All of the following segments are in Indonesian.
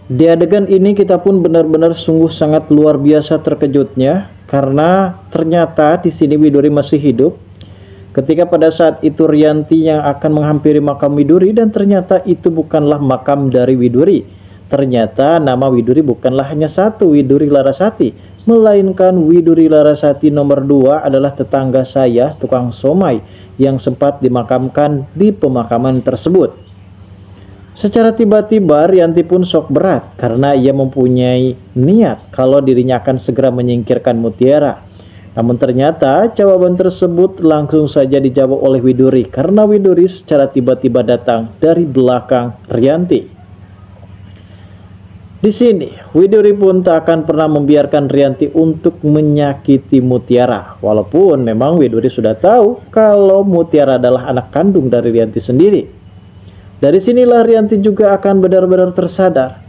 Di adegan ini kita pun benar-benar sungguh sangat luar biasa terkejutnya karena ternyata di sini Widuri masih hidup. Ketika pada saat itu Rianti yang akan menghampiri makam Widuri dan ternyata itu bukanlah makam dari Widuri. Ternyata nama Widuri bukanlah hanya satu, Widuri Larasati, melainkan Widuri Larasati nomor 2 adalah tetangga saya, tukang somai, yang sempat dimakamkan di pemakaman tersebut. Secara tiba-tiba Rianti pun shock berat karena ia mempunyai niat kalau dirinya akan segera menyingkirkan Mutiara. Namun ternyata jawaban tersebut langsung saja dijawab oleh Widuri karena Widuri secara tiba-tiba datang dari belakang Rianti. Di sini Widuri pun tak akan pernah membiarkan Rianti untuk menyakiti Mutiara, walaupun memang Widuri sudah tahu kalau Mutiara adalah anak kandung dari Rianti sendiri. Dari sinilah Rianti juga akan benar-benar tersadar.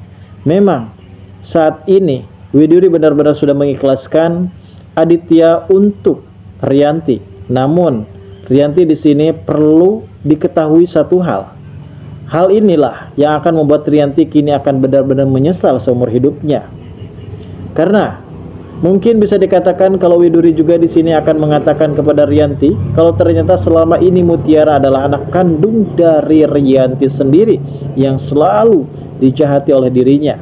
Memang saat ini Widuri benar-benar sudah mengikhlaskan Aditya untuk Rianti. Namun Rianti di sini perlu diketahui satu hal. Hal inilah yang akan membuat Rianti kini akan benar-benar menyesal seumur hidupnya. Karena mungkin bisa dikatakan kalau Widuri juga di sini akan mengatakan kepada Rianti kalau ternyata selama ini Mutiara adalah anak kandung dari Rianti sendiri yang selalu dijahati oleh dirinya.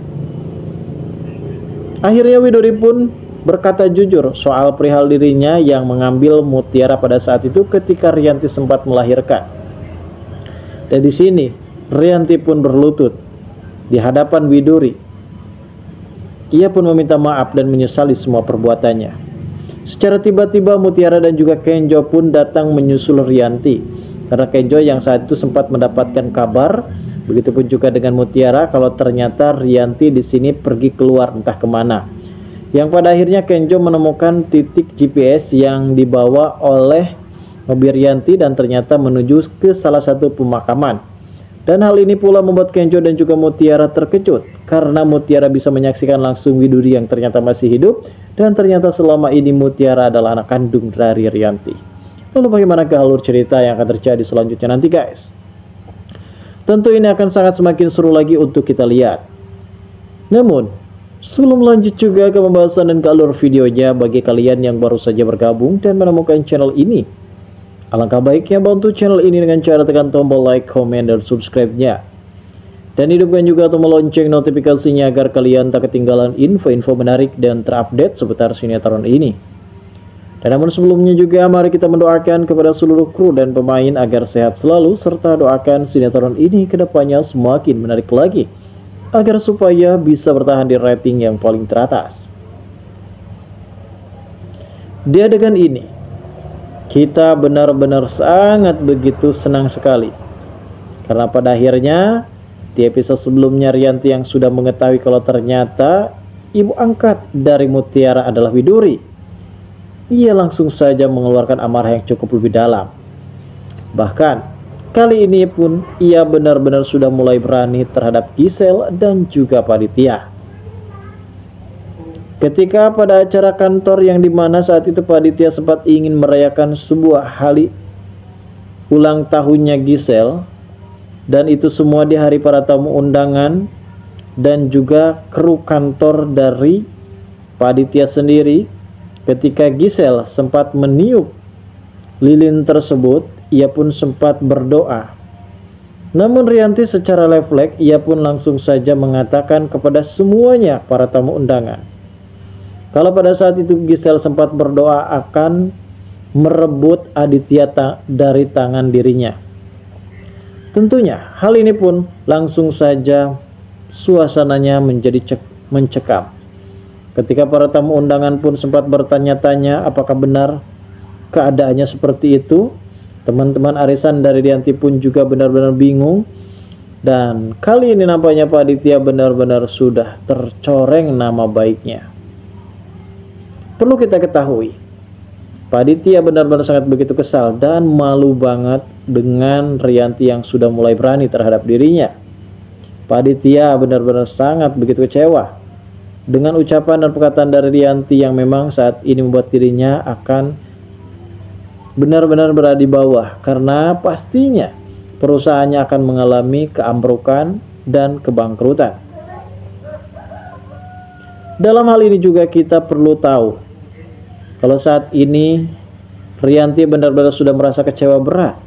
Akhirnya Widuri pun berkata jujur soal perihal dirinya yang mengambil Mutiara pada saat itu ketika Rianti sempat melahirkan. Dan di sini Rianti pun berlutut di hadapan Widuri. Ia pun meminta maaf dan menyesali semua perbuatannya. Secara tiba-tiba Mutiara dan juga Kenjo pun datang menyusul Rianti. Karena Kenjo yang saat itu sempat mendapatkan kabar, begitupun juga dengan Mutiara kalau ternyata Rianti di sini pergi keluar entah kemana. Yang pada akhirnya Kenjo menemukan titik GPS yang dibawa oleh mobil Rianti dan ternyata menuju ke salah satu pemakaman. Dan hal ini pula membuat Kenjo dan juga Mutiara terkejut karena Mutiara bisa menyaksikan langsung Widuri yang ternyata masih hidup dan ternyata selama ini Mutiara adalah anak kandung dari Rianti. Lalu bagaimanakah alur cerita yang akan terjadi selanjutnya nanti guys? Tentu ini akan sangat semakin seru lagi untuk kita lihat. Namun sebelum lanjut juga ke pembahasan dan ke alur videonya, bagi kalian yang baru saja bergabung dan menemukan channel ini, alangkah baiknya bantu channel ini dengan cara tekan tombol like, komen, dan subscribe-nya. Dan hidupkan juga tombol lonceng notifikasinya agar kalian tak ketinggalan info-info menarik dan terupdate seputar sinetron ini. Dan namun sebelumnya juga mari kita mendoakan kepada seluruh kru dan pemain agar sehat selalu serta doakan sinetron ini kedepannya semakin menarik lagi, agar supaya bisa bertahan di rating yang paling teratas. Di adegan ini kita benar-benar sangat begitu senang sekali karena pada akhirnya di episode sebelumnya Rianti yang sudah mengetahui kalau ternyata ibu angkat dari Mutiara adalah Widuri, ia langsung saja mengeluarkan amarah yang cukup lebih dalam. Bahkan kali ini pun ia benar-benar sudah mulai berani terhadap Gisel dan juga Paditya. Ketika pada acara kantor yang dimana saat itu Paditya sempat ingin merayakan sebuah hari ulang tahunnya Gisel, dan itu semua di hari para tamu undangan dan juga kru kantor dari Paditya sendiri. Ketika Gisel sempat meniup lilin tersebut, ia pun sempat berdoa. Namun Rianti secara refleks ia pun langsung saja mengatakan kepada semuanya para tamu undangan kalau pada saat itu Gisel sempat berdoa akan merebut Aditya dari tangan dirinya. Tentunya hal ini pun langsung saja suasananya menjadi mencekam. Ketika para tamu undangan pun sempat bertanya-tanya apakah benar keadaannya seperti itu, teman-teman arisan dari Rianti pun juga benar-benar bingung. Dan kali ini nampaknya Pak Aditya benar-benar sudah tercoreng nama baiknya. Perlu kita ketahui, Pak Aditya benar-benar sangat begitu kesal dan malu banget dengan Rianti yang sudah mulai berani terhadap dirinya. Pak Aditya benar-benar sangat begitu kecewa dengan ucapan dan perkataan dari Rianti yang memang saat ini membuat dirinya akan benar-benar berada di bawah karena pastinya perusahaannya akan mengalami keambrukan dan kebangkrutan. Dalam hal ini juga kita perlu tahu kalau saat ini Rianti benar-benar sudah merasa kecewa berat.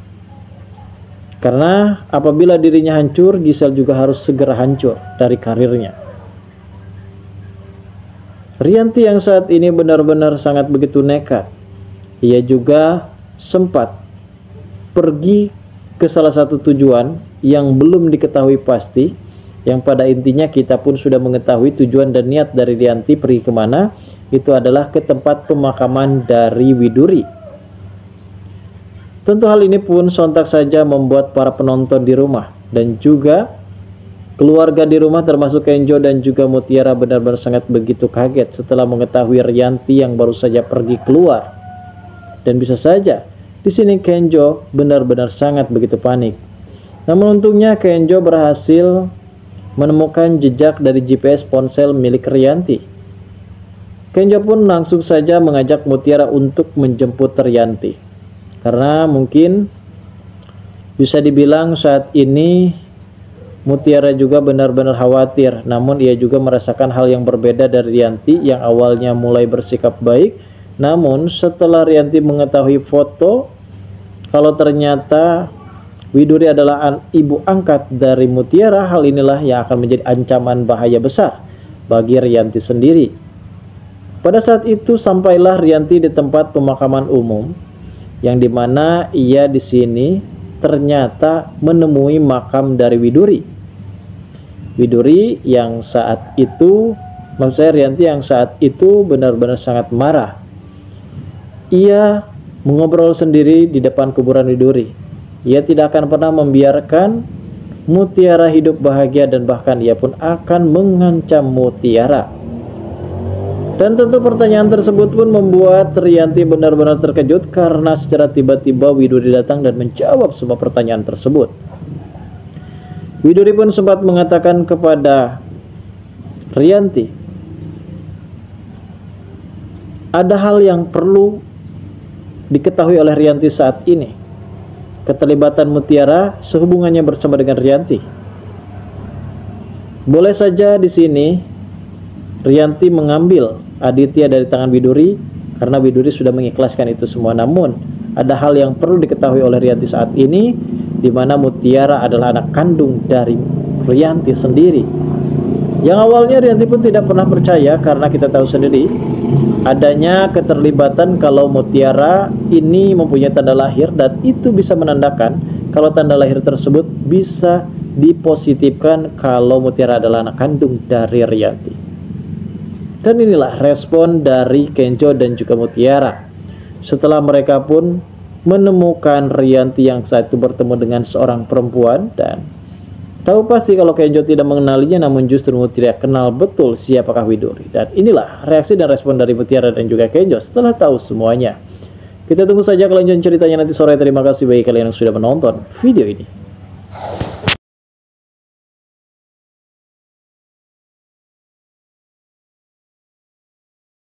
Karena apabila dirinya hancur, Gisel juga harus segera hancur dari karirnya. Rianti yang saat ini benar-benar sangat begitu nekat. Ia juga sempat pergi ke salah satu tujuan yang belum diketahui pasti, yang pada intinya kita pun sudah mengetahui tujuan dan niat dari Rianti pergi kemana. Itu adalah ke tempat pemakaman dari Widuri. Tentu hal ini pun sontak saja membuat para penonton di rumah dan juga keluarga di rumah termasuk Kenjo dan juga Mutiara benar-benar sangat begitu kaget setelah mengetahui Rianti yang baru saja pergi keluar. Dan bisa saja di sini Kenjo benar-benar sangat begitu panik. Namun untungnya Kenjo berhasil menemukan jejak dari GPS ponsel milik Rianti. Kenjo pun langsung saja mengajak Mutiara untuk menjemput Rianti. Karena mungkin bisa dibilang saat ini Mutiara juga benar-benar khawatir, namun ia juga merasakan hal yang berbeda dari Rianti yang awalnya mulai bersikap baik. Namun setelah Rianti mengetahui foto kalau ternyata Widuri adalah ibu angkat dari Mutiara, hal inilah yang akan menjadi ancaman bahaya besar bagi Rianti sendiri. Pada saat itu sampailah Rianti di tempat pemakaman umum, yang dimana ia di sini ternyata menemui makam dari Widuri. Widuri yang saat itu, maksud saya Rianti yang saat itu benar-benar sangat marah. Ia mengobrol sendiri di depan kuburan Widuri. Ia tidak akan pernah membiarkan Mutiara hidup bahagia dan bahkan ia pun akan mengancam Mutiara. Dan tentu pertanyaan tersebut pun membuat Rianti benar-benar terkejut karena secara tiba-tiba Widuri datang dan menjawab semua pertanyaan tersebut. Widuri pun sempat mengatakan kepada Rianti, ada hal yang perlu diketahui oleh Rianti saat ini. Keterlibatan Mutiara sehubungannya bersama dengan Rianti. Boleh saja di sini Rianti mengambil Aditya dari tangan Widuri karena Widuri sudah mengikhlaskan itu semua. Namun ada hal yang perlu diketahui oleh Rianti saat ini, di mana Mutiara adalah anak kandung dari Rianti sendiri. Yang awalnya Rianti pun tidak pernah percaya karena kita tahu sendiri adanya keterlibatan kalau Mutiara ini mempunyai tanda lahir dan itu bisa menandakan kalau tanda lahir tersebut bisa dipositifkan kalau Mutiara adalah anak kandung dari Rianti. Dan inilah respon dari Kenjo dan juga Mutiara setelah mereka pun menemukan Rianti yang saat itu bertemu dengan seorang perempuan dan tahu pasti kalau Kenjo tidak mengenalinya, namun justru Mutiara kenal betul siapakah Widuri. Dan inilah reaksi dan respon dari Mutiara dan juga Kenjo setelah tahu semuanya. Kita tunggu saja kelanjutan ceritanya nanti sore. Terima kasih bagi kalian yang sudah menonton video ini.